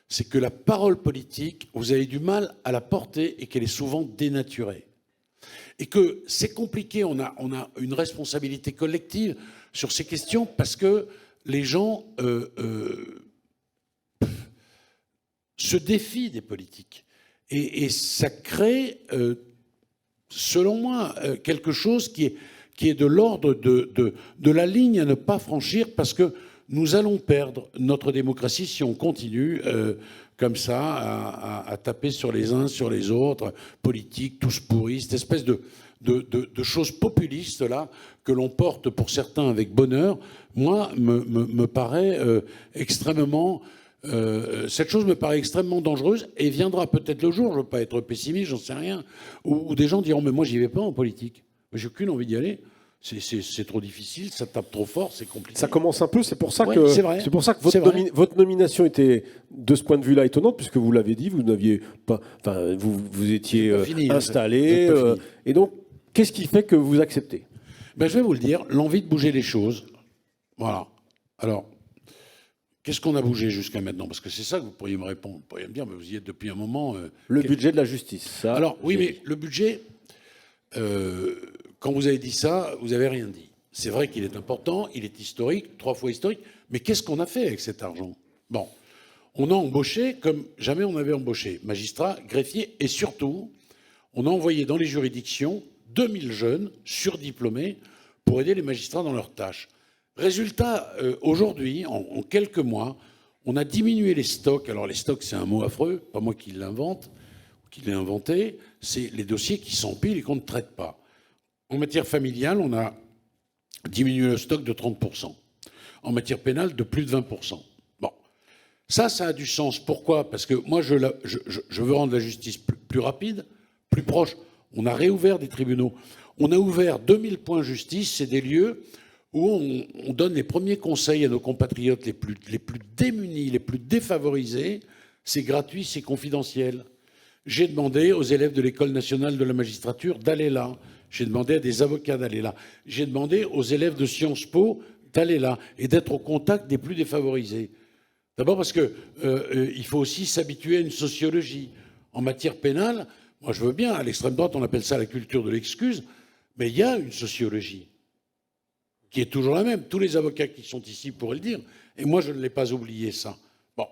C: c'est que la parole politique, vous avez du mal à la porter et qu'elle est souvent dénaturée. Et que c'est compliqué, on a une responsabilité collective sur ces questions parce que les gens se défient des politiques. Et ça crée, selon moi, quelque chose qui est de l'ordre de la ligne à ne pas franchir parce que nous allons perdre notre démocratie si on continue comme ça à taper sur les uns, sur les autres, politiques, tous pourris, cette espèce de choses populistes là que l'on porte pour certains avec bonheur, moi, me paraît extrêmement... cette chose me paraît extrêmement dangereuse et viendra peut-être le jour, je ne veux pas être pessimiste, j'en sais rien, où des gens diront « mais moi, j'y vais pas en politique, j'ai aucune envie d'y aller ». C'est trop difficile, ça tape trop fort, c'est compliqué.
B: Ça commence un peu, c'est pour ça que votre nomination était, de ce point de vue-là, étonnante, puisque vous l'avez dit, vous n'aviez pas, enfin, vous étiez installé, et donc, qu'est-ce qui fait que vous acceptez?
C: Ben, je vais vous le dire, l'envie de bouger les choses, voilà. Alors, qu'est-ce qu'on a bougé jusqu'à maintenant? Parce que c'est ça que vous pourriez me répondre, vous pourriez me dire, mais vous y êtes depuis un moment.
B: Le budget de la justice, ça.
C: Alors, oui, mais le budget... quand vous avez dit ça, vous n'avez rien dit. C'est vrai qu'il est important, il est historique, 3 fois historique, mais qu'est-ce qu'on a fait avec cet argent? Bon, on a embauché comme jamais on avait embauché, magistrats, greffiers, et surtout, on a envoyé dans les juridictions 2000 jeunes surdiplômés pour aider les magistrats dans leurs tâches. Résultat, aujourd'hui, en quelques mois, on a diminué les stocks. Alors les stocks, c'est un mot affreux, pas moi qui l'invente, qui l'ai inventé, c'est les dossiers qui s'empilent et qu'on ne traite pas. En matière familiale, on a diminué le stock de 30%. En matière pénale, de plus de 20%. Bon, ça a du sens. Pourquoi? Parce que moi, je veux rendre la justice plus rapide, plus proche. On a réouvert des tribunaux. On a ouvert 2000 points justice, c'est des lieux où on donne les premiers conseils à nos compatriotes les plus démunis, les plus défavorisés. C'est gratuit, c'est confidentiel. J'ai demandé aux élèves de l'École nationale de la magistrature d'aller là. J'ai demandé à des avocats d'aller là. J'ai demandé aux élèves de Sciences Po d'aller là et d'être au contact des plus défavorisés. D'abord parce que il faut aussi s'habituer à une sociologie. En matière pénale, moi je veux bien, à l'extrême droite on appelle ça la culture de l'excuse, mais il y a une sociologie qui est toujours la même. Tous les avocats qui sont ici pourraient le dire. Et moi je ne l'ai pas oublié ça. Bon.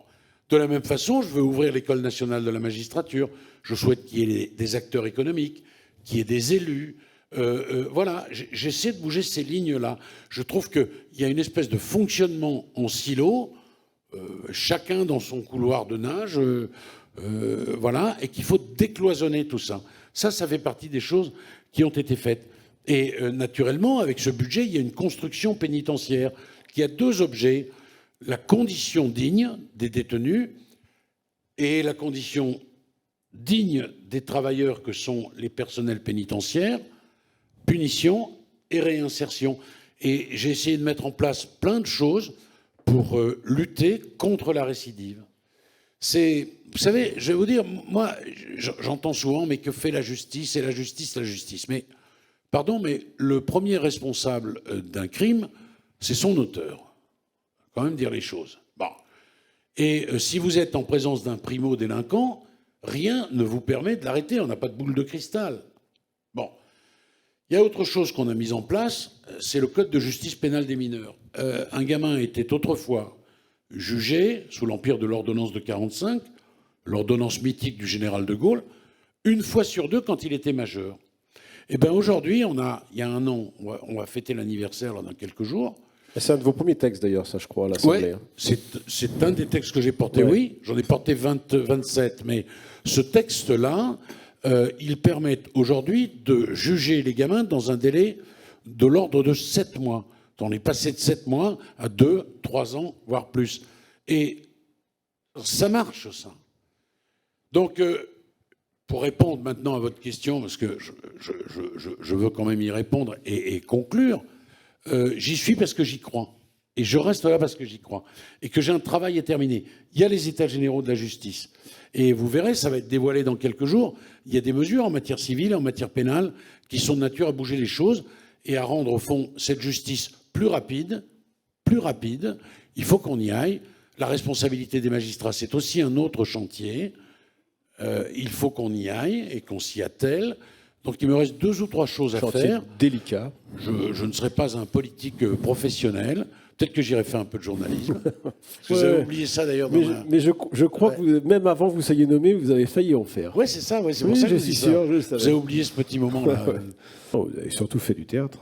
C: De la même façon, je veux ouvrir l'École nationale de la magistrature. Je souhaite qu'il y ait des acteurs économiques, qu'il y ait des élus. Voilà, j'essaie de bouger ces lignes-là. Je trouve qu'il y a une espèce de fonctionnement en silo, chacun dans son couloir de nage, voilà, et qu'il faut décloisonner tout ça. Ça fait partie des choses qui ont été faites. Et naturellement, avec ce budget, il y a une construction pénitentiaire qui a 2 objets. La condition digne des détenus et la condition digne des travailleurs que sont les personnels pénitentiaires, punition et réinsertion. Et j'ai essayé de mettre en place plein de choses pour lutter contre la récidive. Vous savez, je vais vous dire, moi, j'entends souvent, mais que fait la justice? Et la justice. Mais, pardon, mais le premier responsable d'un crime, c'est son auteur. Faut quand même dire les choses. Bon. Et si vous êtes en présence d'un primo-délinquant, rien ne vous permet de l'arrêter. On n'a pas de boule de cristal. Bon. Il y a autre chose qu'on a mise en place, c'est le code de justice pénale des mineurs. Un gamin était autrefois jugé sous l'empire de l'ordonnance de 45, l'ordonnance mythique du général de Gaulle, une fois sur deux quand il était majeur. Et bien aujourd'hui, il y a un an, on va fêter l'anniversaire dans quelques jours.
B: C'est un de vos premiers textes d'ailleurs, ça je crois, à l'Assemblée.
C: Ouais, c'est un des textes que j'ai porté, ouais. Oui. J'en ai porté 27, mais ce texte-là, il permet aujourd'hui de juger les gamins dans un délai de l'ordre de 7 mois. On est passé de 7 mois à 2, 3 ans, voire plus. Et ça marche, ça. Donc, pour répondre maintenant à votre question, parce que je veux quand même y répondre et conclure, j'y suis parce que j'y crois. Et je reste là parce que j'y crois. Et que j'ai un travail à terminer. Il y a les états généraux de la justice. Et vous verrez, ça va être dévoilé dans quelques jours. Il y a des mesures en matière civile, en matière pénale, qui sont de nature à bouger les choses et à rendre, au fond, cette justice plus rapide. Il faut qu'on y aille. La responsabilité des magistrats, c'est aussi un autre chantier. Il faut qu'on y aille et qu'on s'y attelle. Donc il me reste 2 ou 3 choses à faire.
B: Délicat.
C: Je ne serai pas un politique professionnel. Peut-être que j'irai faire un peu de journalisme. Vous avez oublié ça d'ailleurs.
B: Mais je crois que même avant que vous soyez nommé, vous avez failli en faire.
C: Oui, c'est ça. Ouais, c'est pour ça que
B: je suis sûr. Je
C: vous avez oublié ce petit moment-là.
B: Vous avez surtout fait du théâtre.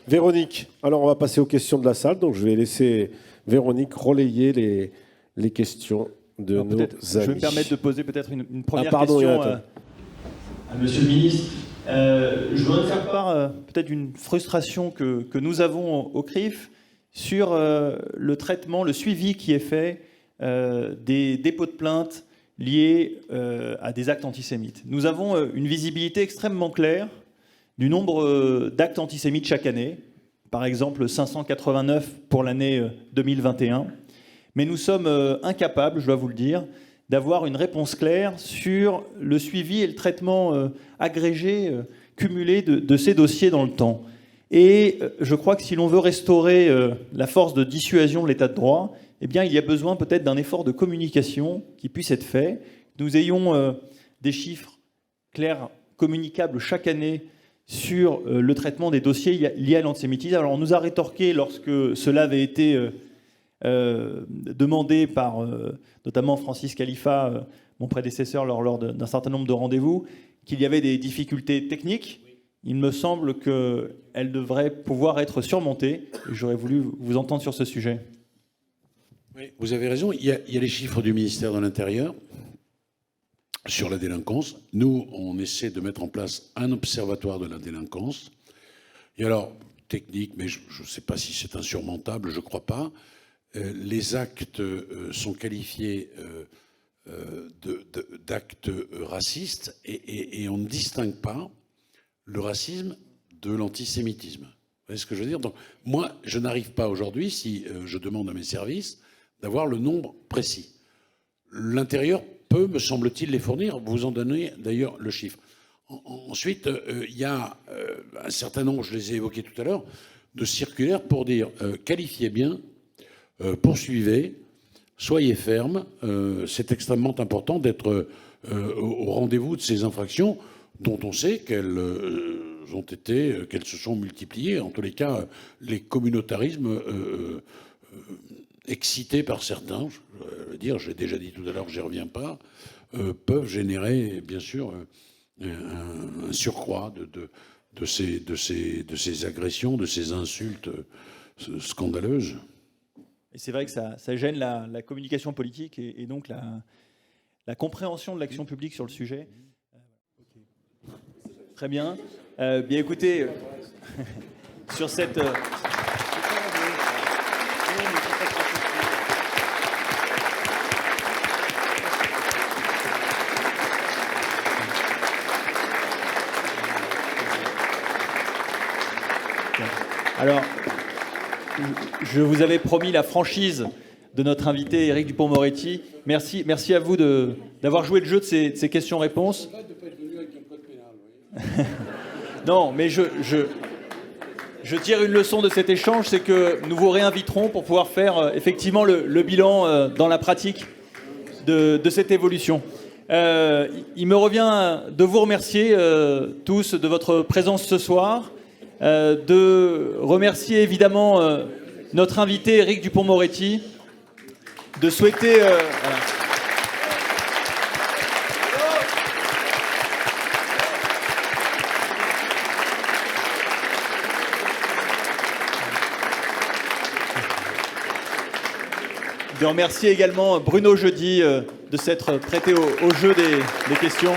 B: Véronique, alors on va passer aux questions de la salle. Donc je vais laisser Véronique relayer les questions de nos amis.
A: Je vais me permettre de poser peut-être une première question à Monsieur le ministre. Je voudrais faire part peut-être d'une frustration que nous avons au CRIF sur le traitement, le suivi qui est fait des dépôts de plainte liés à des actes antisémites. Nous avons une visibilité extrêmement claire du nombre d'actes antisémites chaque année, par exemple 589 pour l'année 2021, mais nous sommes incapables, je dois vous le dire, d'avoir une réponse claire sur le suivi et le traitement agrégé, cumulé de ces dossiers dans le temps. Et je crois que si l'on veut restaurer la force de dissuasion de l'état de droit, eh bien, il y a besoin peut-être d'un effort de communication qui puisse être fait. Nous ayons des chiffres clairs, communicables chaque année sur le traitement des dossiers liés à l'antisémitisme. Alors on nous a rétorqué lorsque cela avait été demandé par notamment Francis Khalifa, mon prédécesseur, lors d'un certain nombre de rendez-vous, qu'il y avait des difficultés techniques. Il me semble qu'elles devraient pouvoir être surmontées. J'aurais voulu vous entendre sur ce sujet.
C: Oui, vous avez raison. Il y a les chiffres du ministère de l'Intérieur sur la délinquance. Nous, on essaie de mettre en place un observatoire de la délinquance. Et alors, technique, mais je ne sais pas si c'est insurmontable, je ne crois pas. Les actes sont qualifiés d'actes racistes et on ne distingue pas le racisme de l'antisémitisme. Vous voyez ce que je veux dire? Donc, moi, je n'arrive pas aujourd'hui, si je demande à mes services, d'avoir le nombre précis. L'Intérieur peut, me semble-t-il, les fournir. Vous en donnez d'ailleurs le chiffre. Ensuite, il y a un certain nombre, je les ai évoqués tout à l'heure, de circulaires pour dire qualifiez bien, poursuivez, soyez ferme. C'est extrêmement important d'être au rendez-vous de ces infractions dont on sait qu'elles se sont multipliées. En tous les cas, les communautarismes excités par certains, je veux dire, j'ai déjà dit tout à l'heure, je n'y reviens pas, peuvent générer, bien sûr, un surcroît de ces agressions, de ces insultes scandaleuses.
A: Et c'est vrai que ça gêne la communication politique et donc la compréhension de l'action publique sur le sujet. Très bien. Bien écoutez, sur cette... Alors, je vous avais promis la franchise de notre invité Éric Dupond-Moretti. Merci à vous d'avoir joué le jeu de ces questions-réponses. Non, mais je tire une leçon de cet échange, c'est que nous vous réinviterons pour pouvoir faire effectivement le bilan dans la pratique de cette évolution. Il me revient de vous remercier tous de votre présence ce soir, de remercier évidemment notre invité Éric Dupond-Moretti, de souhaiter... De remercier également Bruno Jeudi de s'être prêté au jeu des questions.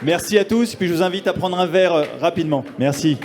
A: Merci à tous, puis je vous invite à prendre un verre rapidement. Merci.